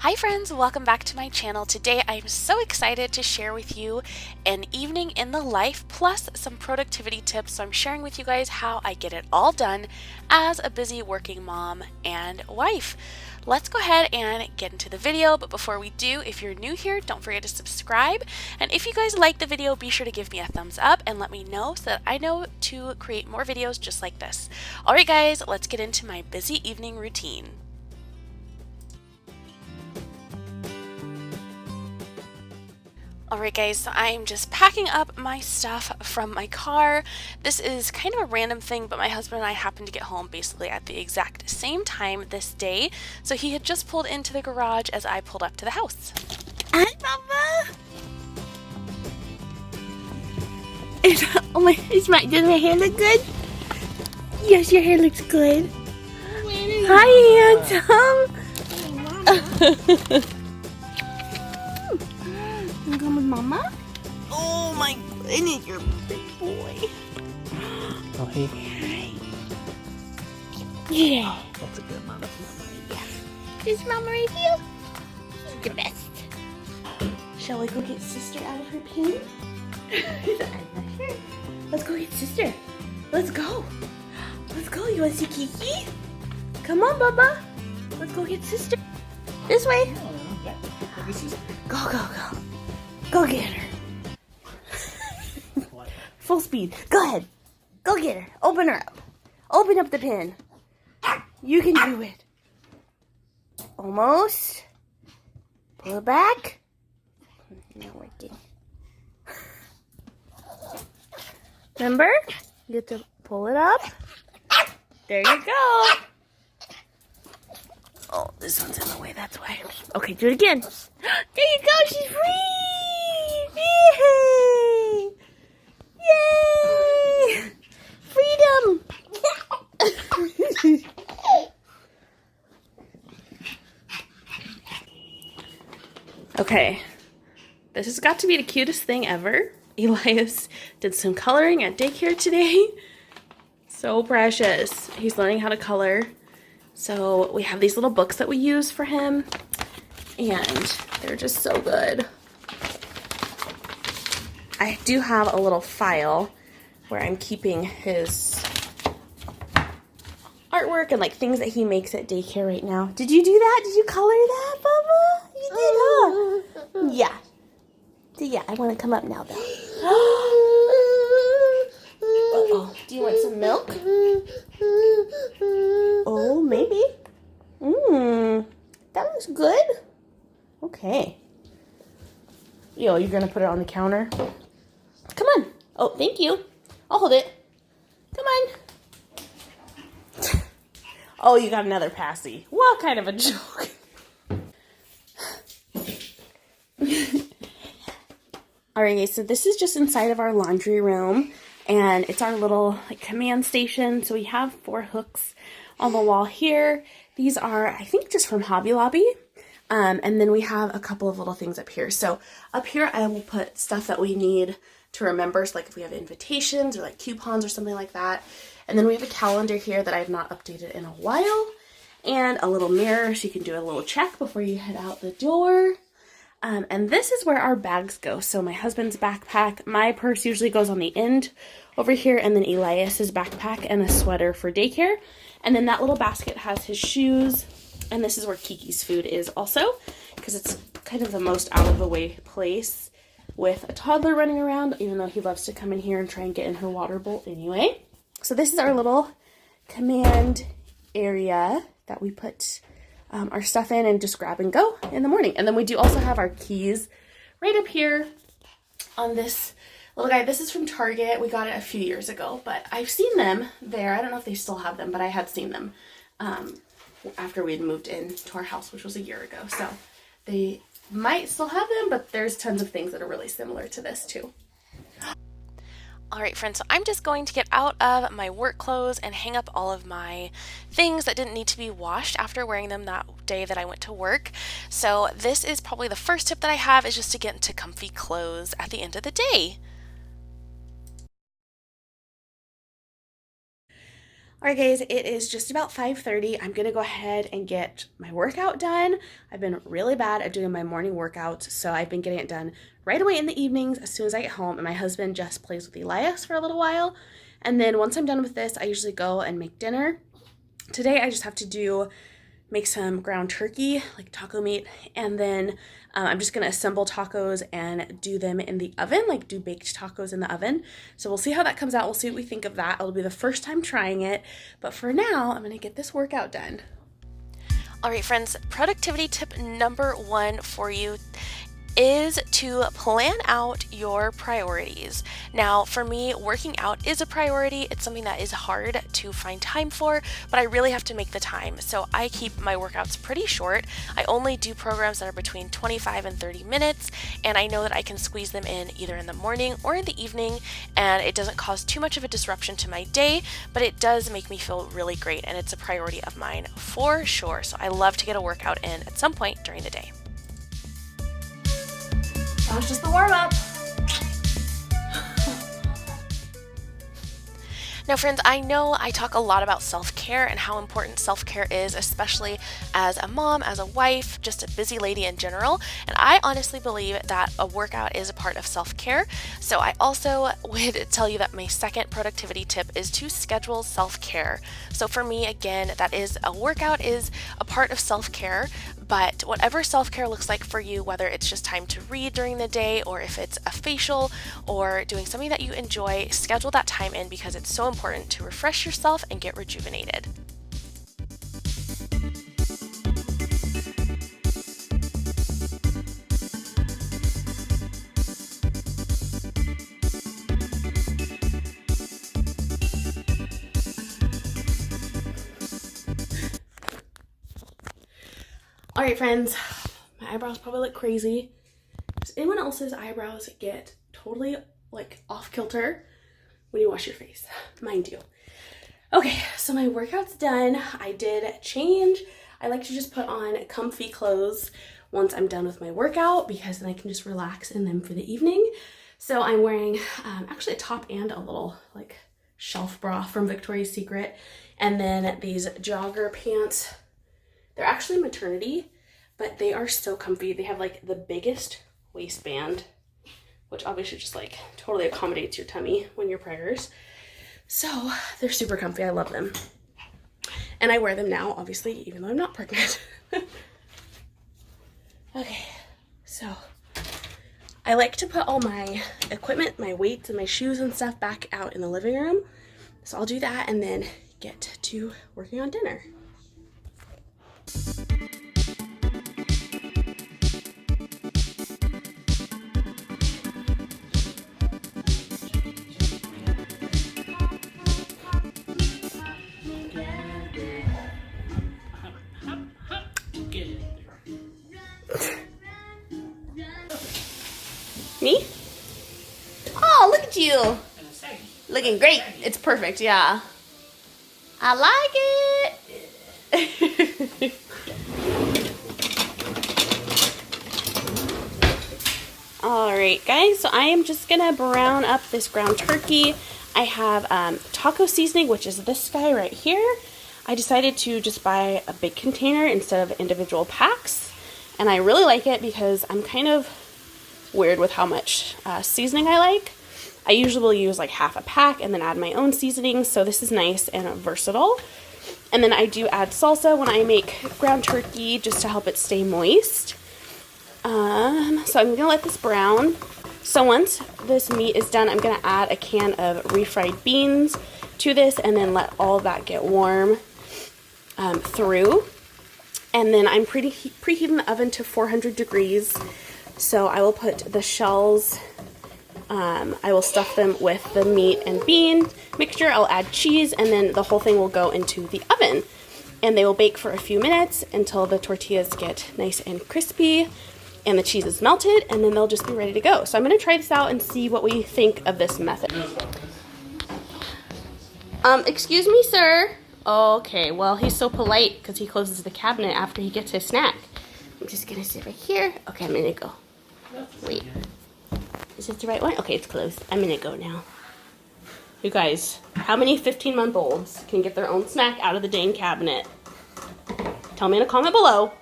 Hi friends, welcome back to my channel. Today I'm so excited to share with you an evening in the life plus some productivity tips. So I'm sharing with you guys how I get it all done as a busy working mom and wife. Let's go ahead and get into the video, but before we do, if you're new here, don't forget to subscribe. And if you guys like the video, be sure to give me a thumbs up and let me know so that I know to create more videos just like this. Alright guys, let's get into my busy evening routine. Alright guys, so I'm just packing up my stuff from my car. This is kind of a random thing, but my husband and I happened to get home basically at the exact same time this day. So he had just pulled into the garage as I pulled up to the house. Hi, Mama. Oh my, does my hair look good? Yes, your hair looks good. Hi, handsome. You come with Mama? Oh my goodness, you're a big boy. Oh, hey. Hi. Yeah. That's a good mama. Yeah. Is Mama right here? She's the best. Shall we go get sister out of her pen? Let's go get sister. Let's go. Let's go. You want to see Kiki? Come on, Bubba. Let's go get sister. This way. Go, go, go. Go get her. Full speed. Go ahead. Go get her. Open her up. Open up the pen. You can do it. Almost. Pull it back. Not working. Remember? You have to pull it up. There you go. Oh, this one's in the way. That's why. Okay, do it again. There you go. She's free. Yay! Yay! Freedom! Okay, this has got to be the cutest thing ever. Elias did some coloring at daycare today. So precious. He's learning how to color. So we have these little books that we use for him, and they're just so good. I do have a little file where I'm keeping his artwork and like things that he makes at daycare right now. Did you do that? Did you color that, Bubba? You did, huh? Yeah. Yeah, I want to come up now though. Uh-oh. Do you want some milk? Oh, maybe. That looks good. Okay. Yo, you're gonna put it on the counter? Come on. Oh, thank you. I'll hold it. Come on. Oh, you got another passy. What kind of a joke? Alright guys, so this is just inside of our laundry room, and it's our little like command station. So we have 4 hooks on the wall here. These are, I think, just from Hobby Lobby. And then we have a couple of little things up here. So up here I will put stuff that we need to remember. So like if we have invitations or like coupons or something like that. And then we have a calendar here that I have not updated in a while. And a little mirror so you can do a little check before you head out the door. And this is where our bags go. So my husband's backpack, my purse usually goes on the end over here, and then Elias's backpack and a sweater for daycare. And then that little basket has his shoes, and this is where Kiki's food is also, because it's kind of the most out of the way place with a toddler running around, even though he loves to come in here and try and get in her water bowl anyway. So this is our little command area that we put our stuff in and just grab and go in the morning. And then we do also have our keys right up here on this little guy. This is from Target. We got it a few years ago, but I've seen them there. I don't know if they still have them, but I had seen them after we had moved into our house, which was a year ago. So they might still have them, but there's tons of things that are really similar to this too. Alright friends, so I'm just going to get out of my work clothes and hang up all of my things that didn't need to be washed after wearing them that day that I went to work. So this is probably the first tip that I have, is just to get into comfy clothes at the end of the day. Alright guys, it is just about 5:30. I'm gonna go ahead and get my workout done. I've been really bad at doing my morning workouts, so I've been getting it done right away in the evenings as soon as I get home, and my husband just plays with Elias for a little while. And then once I'm done with this, I usually go and make dinner. Today I just have to make some ground turkey, like taco meat, and then I'm just gonna assemble tacos and do them in the oven, like do baked tacos in the oven. So we'll see how that comes out. We'll see what we think of that. It'll be the first time trying it, but for now, I'm gonna get this workout done. All right, friends, productivity tip number 1 for you is to plan out your priorities. Now, for me, working out is a priority. It's something that is hard to find time for, but I really have to make the time. So I keep my workouts pretty short. I only do programs that are between 25 and 30 minutes, and I know that I can squeeze them in either in the morning or in the evening, and it doesn't cause too much of a disruption to my day, but it does make me feel really great, and it's a priority of mine for sure. So I love to get a workout in at some point during the day. That was just the warm-up. Now, friends, I know I talk a lot about self-care and how important self-care is, especially as a mom, as a wife, just a busy lady in general. And I honestly believe that a workout is a part of self-care. So I also would tell you that my second productivity tip is to schedule self-care. So for me, again, that is a workout is a part of self-care. But whatever self-care looks like for you, whether it's just time to read during the day or if it's a facial or doing something that you enjoy, schedule that time in because it's so important to refresh yourself and get rejuvenated. All right, friends, my eyebrows probably look crazy. Does anyone else's eyebrows get totally like off kilter when you wash your face? Mine do. Okay, so my workout's done. I did change. I like to just put on comfy clothes once I'm done with my workout because then I can just relax in them for the evening. So I'm wearing actually a top and a little like shelf bra from Victoria's Secret, and then these jogger pants. They're actually maternity, but they are so comfy. They have like the biggest waistband, which obviously just like totally accommodates your tummy when you're preggers. So they're super comfy. I love them. And I wear them now, obviously, even though I'm not pregnant. Okay, so I like to put all my equipment, my weights and my shoes and stuff back out in the living room. So I'll do that and then get to working on dinner. Me? Oh, look at you. Looking great. It's perfect, yeah. I like it. Alright guys, so I am just gonna brown up this ground turkey. I have taco seasoning, which is this guy right here. I decided to just buy a big container instead of individual packs, and I really like it because I'm kind of weird with how much seasoning I like. I usually will use like half a pack and then add my own seasoning, so this is nice and versatile. And then I do add salsa when I make ground turkey just to help it stay moist. So I'm gonna let this brown. So once this meat is done, I'm gonna add a can of refried beans to this and then let all that get warm through. And then I'm preheating the oven to 400 degrees. So I will put the shells, I will stuff them with the meat and bean mixture. I'll add cheese, and then the whole thing will go into the oven. And they will bake for a few minutes until the tortillas get nice and crispy and the cheese is melted, and then they'll just be ready to go. So I'm going to try this out and see what we think of this method. Excuse me, sir. Okay, well, he's so polite because he closes the cabinet after he gets his snack. I'm just going to sit right here. Okay, I'm going to go. Wait. Is this the right one? Okay, it's closed. I'm going to go now. You guys, how many 15-month-olds can get their own snack out of the dang cabinet? Tell me in a comment below.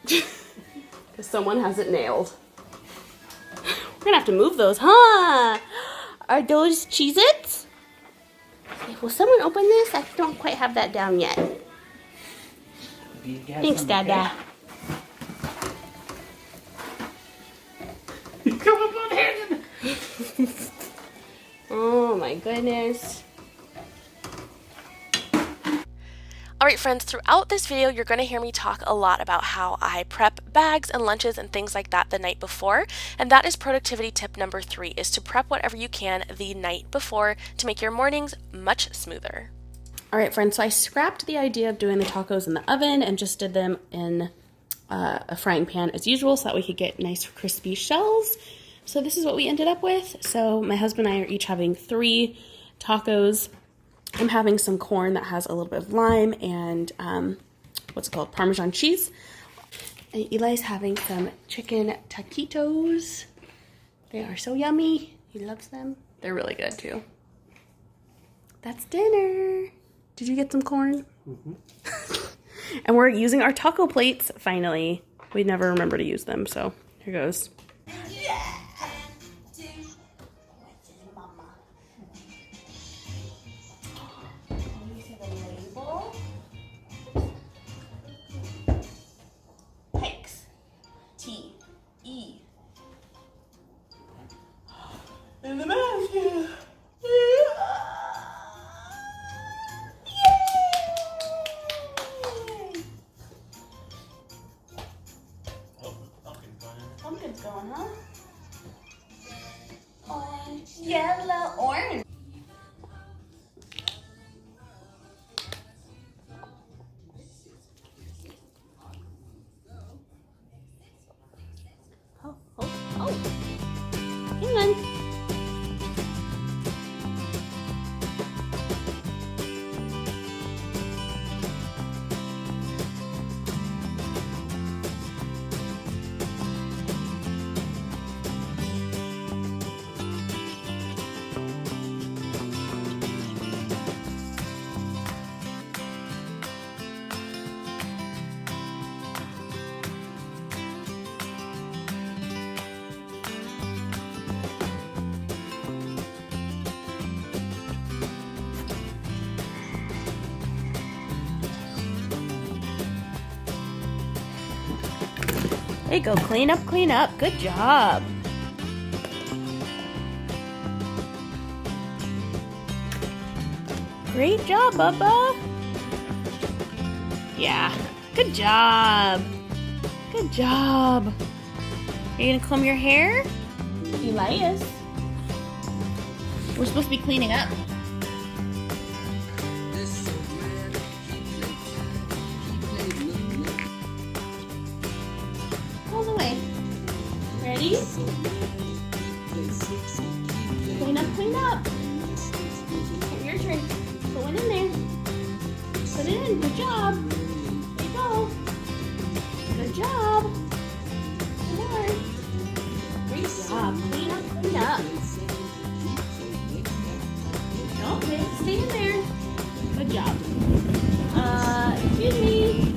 Because someone has it nailed. We're gonna have to move those, huh? Are those Cheez-Its? Will someone open this? I don't quite have that down yet. Thanks, Dada. Oh my goodness. Alright friends, throughout this video you're going to hear me talk a lot about how I prep bags and lunches and things like that the night before, and that is productivity tip number 3, is to prep whatever you can the night before to make your mornings much smoother. Alright friends, so I scrapped the idea of doing the tacos in the oven and just did them in a frying pan as usual so that we could get nice crispy shells. So this is what we ended up with. So my husband and I are each having 3 tacos. I'm having some corn that has a little bit of lime and what's it called, Parmesan cheese. And Eli's having some chicken taquitos. They are so yummy. He loves them. They're really good too. That's dinner. Did you get some corn? Mm-hmm. And we're using our taco plates finally. We never remember to use them, so here goes. In the basket. Pumpkin's going, huh? Orange, yellow, orange. Oh. Hang on. There you go, clean up, clean up. Good job. Great job, Bubba. Yeah, good job. Good job. Are you gonna comb your hair? Elias. We're supposed to be cleaning up. All the way. Ready? Clean up, clean up. Here, your turn. Put one in there. Put it in. Good job. There you go. Good job. Good work. Great job. Clean up, clean up. Okay, stay in there. Good job. Excuse me.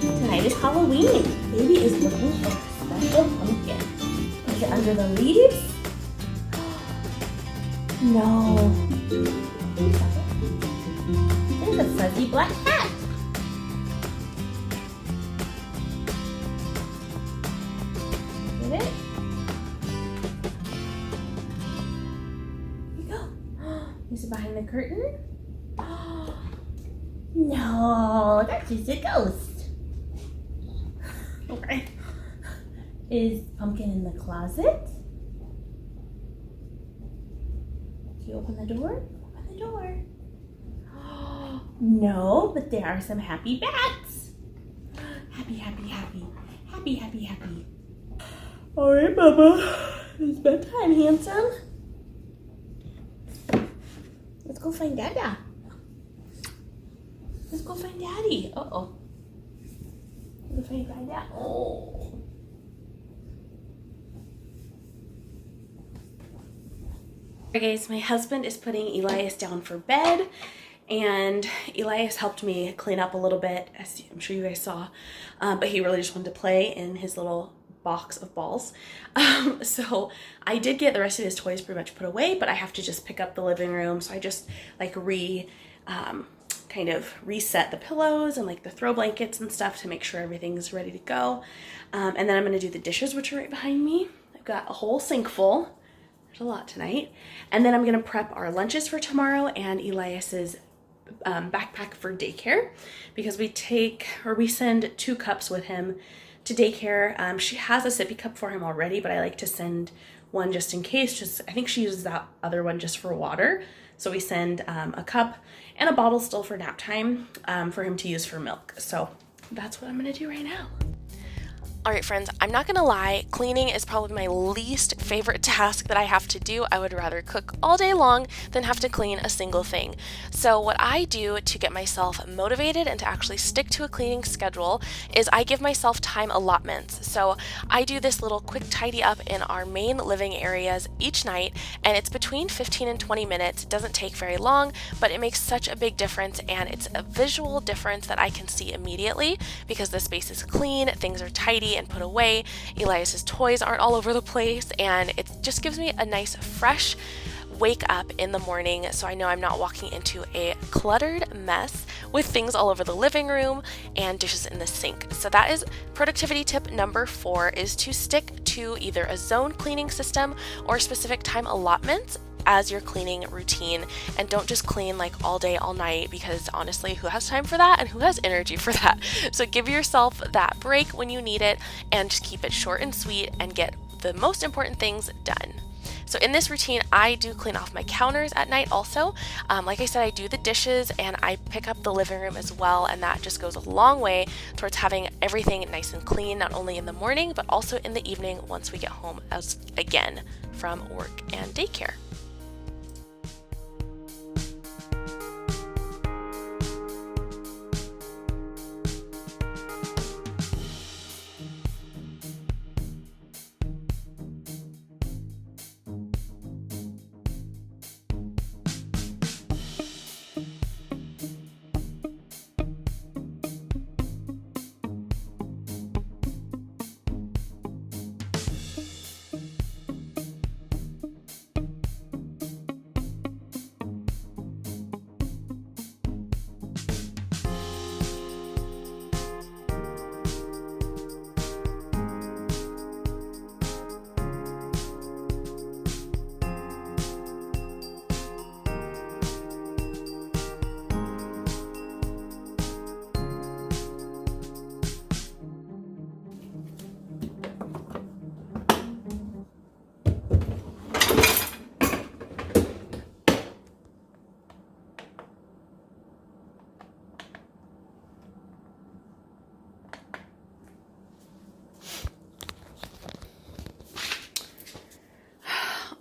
Tonight is Halloween. Baby is looking for a special pumpkin. Is it under the leaves? No. There's a fuzzy black cat. Get it? Here you go. Is it behind the curtain? No, that's just a ghost. Okay. Is Pumpkin in the closet? Can you open the door? Open the door. No, but there are some happy bats. Happy, happy, happy. Happy, happy, happy. All right, Bubba. It's bedtime, handsome. Let's go find Dada. Let's go find Daddy. Uh-oh. Let's go find Dada. Oh. Okay guys, my husband is putting Elias down for bed, and Elias helped me clean up a little bit, as I'm sure you guys saw, but he really just wanted to play in his little box of balls. So I did get the rest of his toys pretty much put away, but I have to just pick up the living room, so I just like kind of reset the pillows and like the throw blankets and stuff to make sure everything's ready to go. And then I'm gonna do the dishes, which are right behind me. I've got a whole sink full. There's a lot tonight. And then I'm gonna prep our lunches for tomorrow and Elias's backpack for daycare, because we send 2 cups with him to daycare. She has a sippy cup for him already, but I like to send one just in case. I think she uses that other one just for water. So we send a cup and a bottle still for nap time for him to use for milk. So that's what I'm gonna do right now. All right, friends, I'm not gonna lie, cleaning is probably my least favorite task that I have to do. I would rather cook all day long than have to clean a single thing. So what I do to get myself motivated and to actually stick to a cleaning schedule is I give myself time allotments. So I do this little quick tidy up in our main living areas each night, and it's between 15 and 20 minutes. It doesn't take very long, but it makes such a big difference, and it's a visual difference that I can see immediately because the space is clean, things are tidy and put away, Elias's toys aren't all over the place, and it just gives me a nice fresh wake up in the morning, so I know I'm not walking into a cluttered mess with things all over the living room and dishes in the sink. So that is productivity tip number 4, is to stick to either a zone cleaning system or specific time allotments as your cleaning routine, and don't just clean like all day, all night, because honestly, who has time for that and who has energy for that? So give yourself that break when you need it and just keep it short and sweet and get the most important things done. So in this routine, I do clean off my counters at night also. Like I said, I do the dishes and I pick up the living room as well, and that just goes a long way towards having everything nice and clean, not only in the morning, but also in the evening once we get home again from work and daycare.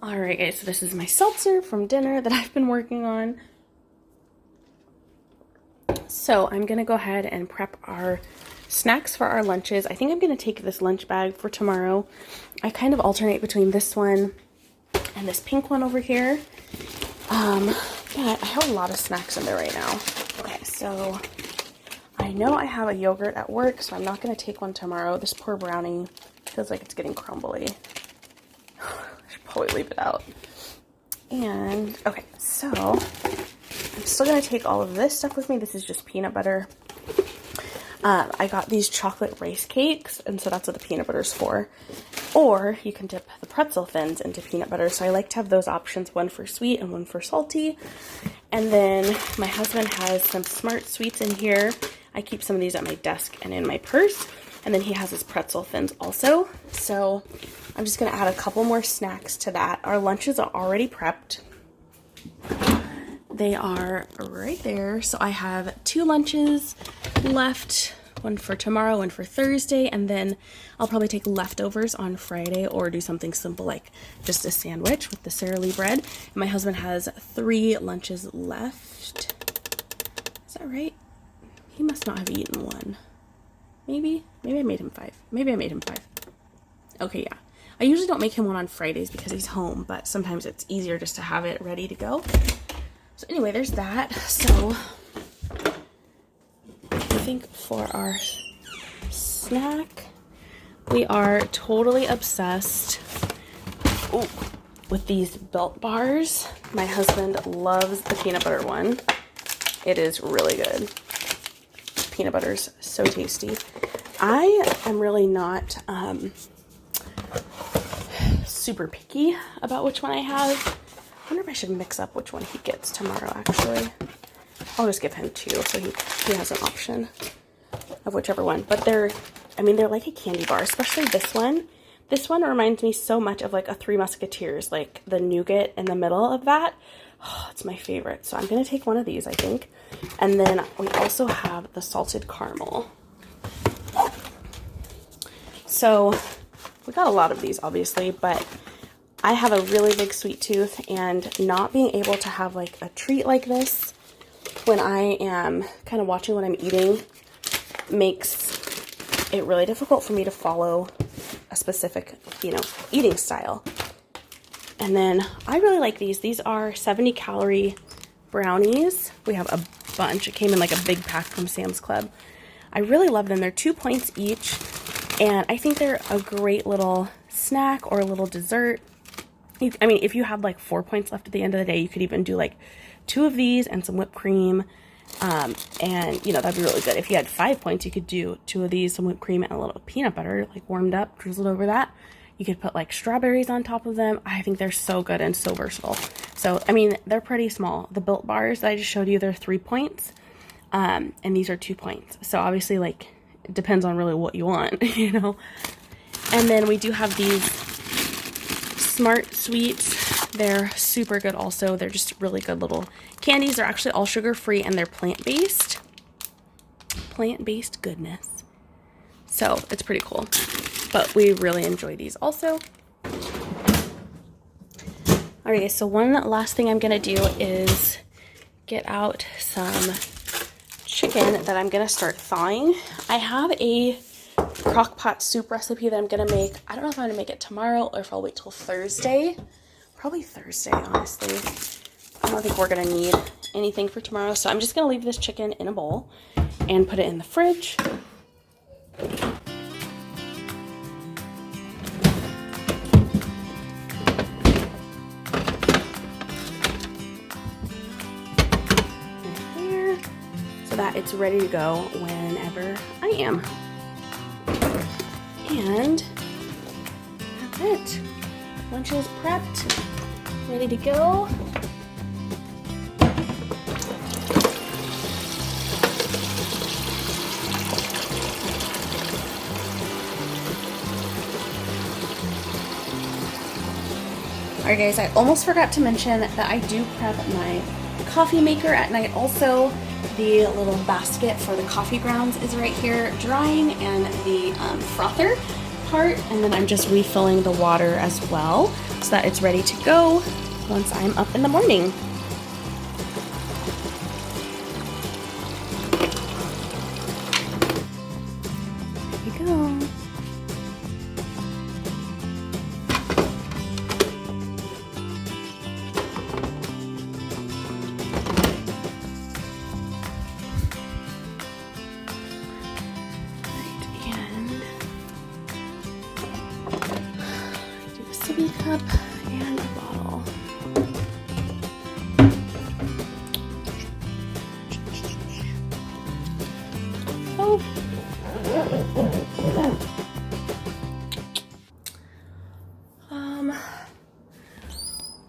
All right, guys, so this is my seltzer from dinner that I've been working on. So I'm gonna go ahead and prep our snacks for our lunches. I think I'm gonna take this lunch bag for tomorrow. I kind of alternate between this one and this pink one over here. But I have a lot of snacks in there right now. Okay, so I know I have a yogurt at work, so I'm not gonna take one tomorrow. This poor brownie feels like it's getting crumbly. I should probably leave it out. And okay, so I'm still gonna take all of this stuff with me. This is just peanut butter. I got these chocolate rice cakes, and so that's what the peanut butter is for. Or you can dip the pretzel thins into peanut butter. So I like to have those options, one for sweet and one for salty. And then my husband has some Smart Sweets in here. I keep some of these at my desk and in my purse. And then he has his pretzel thins also. So I'm just gonna add a couple more snacks to that. Our lunches are already prepped. They are right there. So I have 2 lunches left, one for tomorrow, one for Thursday, and then I'll probably take leftovers on Friday or do something simple like just a sandwich with the Sara Lee bread. And my husband has 3 lunches left. Is that right? He must not have eaten one. Maybe I made him 5. Maybe I made him 5. Okay, yeah. I usually don't make him one on Fridays because he's home, but sometimes it's easier just to have it ready to go. So anyway, there's that. So I think for our snack, we are totally obsessed with these Built bars. My husband loves the peanut butter one. It is really good. Peanut butter's so tasty. I am really not super picky about which one I have. I wonder if I should mix up which one he gets tomorrow, actually. I'll just give him two so he has an option of whichever one. But they're like a candy bar, especially this one. This one reminds me so much of like a Three Musketeers, like the nougat in the middle of that. Oh, it's my favorite. So I'm going to take one of these, I think. And then we also have the salted caramel. So we got a lot of these, obviously, but I have a really big sweet tooth, and not being able to have like a treat like this when I am kind of watching what I'm eating makes it really difficult for me to follow a specific, eating style. And then I really like these. These are 70-calorie brownies. We have a bunch. It came in like a big pack from Sam's Club. I really love them. They're 2 points each, and I think they're a great little snack or a little dessert. If you have like 4 points left at the end of the day, you could even do like 2 of these and some whipped cream. And that'd be really good. If you had 5 points, you could do 2 of these, some whipped cream, and a little peanut butter, like warmed up, drizzled over that. You could put like strawberries on top of them. I think they're so good and so versatile. So, they're pretty small. The Built bars that I just showed you, they're 3 points. And these are 2 points. So obviously, like, it depends on really what you want, And then we do have these Smart Sweets. They're super good also. They're just really good little candies. They're actually all sugar-free, and they're plant-based. Plant-based goodness. So it's pretty cool. But we really enjoy these also. Alright, so one last thing I'm going to do is get out some chicken that I'm going to start thawing. I have a crock pot soup recipe that I'm going to make. I don't know if I'm going to make it tomorrow or if I'll wait till Thursday. Probably Thursday, honestly. I don't think we're going to need anything for tomorrow. So I'm just going to leave this chicken in a bowl and put it in the fridge. So that it's ready to go whenever I am. And that's it. Lunch is prepped, ready to go. Alright guys, I almost forgot to mention that I do prep my coffee maker at night also. The little basket for the coffee grounds is right here drying, and the frother part, and then I'm just refilling the water as well so that it's ready to go once I'm up in the morning. There we go. Sippy cup and a bottle. Oh.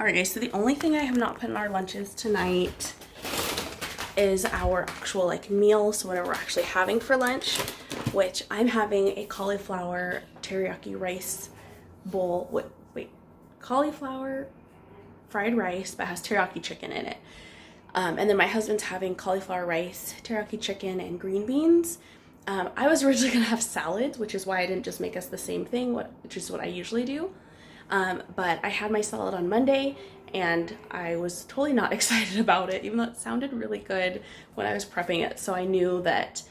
Alright guys, so the only thing I have not put in our lunches tonight is our actual like meal, so whatever we're actually having for lunch, which I'm having a cauliflower teriyaki rice bowl with cauliflower fried rice but has teriyaki chicken in it. And then my husband's having cauliflower rice, teriyaki chicken, and green beans. I was originally gonna have salads, which is why I didn't just make us the same thing, which is what I usually do. But I had my salad on Monday, and I was totally not excited about it, even though it sounded really good when I was prepping it. So I knew that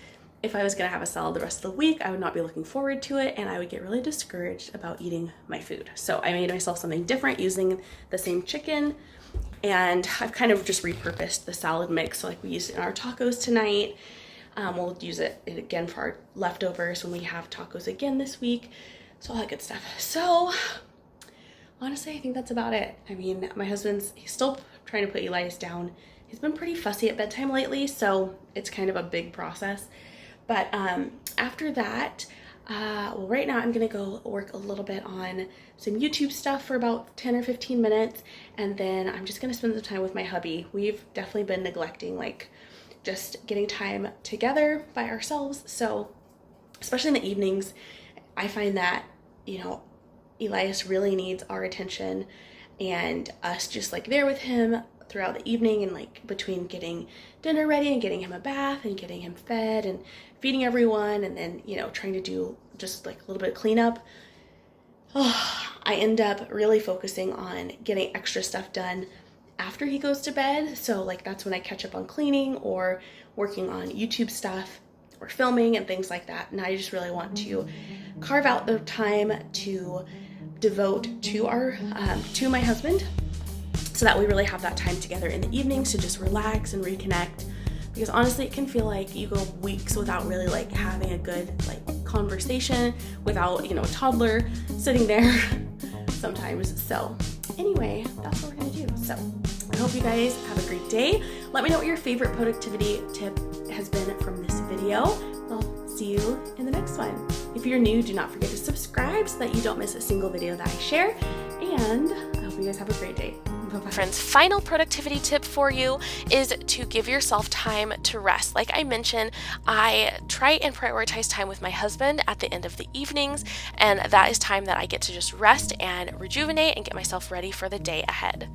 if I was gonna have a salad the rest of the week, I would not be looking forward to it and I would get really discouraged about eating my food. So I made myself something different using the same chicken, and I've kind of just repurposed the salad mix. So like we used it in our tacos tonight. We'll use it again for our leftovers when we have tacos again this week. So all that good stuff. So honestly, I think that's about it. I mean, my he's still trying to put Elias down. He's been pretty fussy at bedtime lately, so it's kind of a big process. But after that, well, right now I'm gonna go work a little bit on some YouTube stuff for about 10 or 15 minutes, and then I'm just gonna spend some time with my hubby. We've definitely been neglecting like just getting time together by ourselves. So especially in the evenings, I find that, you know, Elias really needs our attention and us just like there with him throughout the evening, and like between getting dinner ready and getting him a bath and getting him fed and feeding everyone, and then, you know, trying to do just like a little bit of cleanup. I end up really focusing on getting extra stuff done after he goes to bed. So like that's when I catch up on cleaning or working on YouTube stuff or filming and things like that. And I just really want to carve out the time to devote to to my husband, so that we really have that time together in the evenings to just relax and reconnect. Because honestly, it can feel like you go weeks without really like having a good like conversation without, you know, a toddler sitting there sometimes. So anyway, that's what we're gonna do. So I hope you guys have a great day. Let me know what your favorite productivity tip has been from this video. I'll see you in the next one. If you're new, do not forget to subscribe so that you don't miss a single video that I share. And I hope you guys have a great day. Bye-bye. Friends, final productivity tip for you is to give yourself time to rest. Like I mentioned, I try and prioritize time with my husband at the end of the evenings, and that is time that I get to just rest and rejuvenate and get myself ready for the day ahead.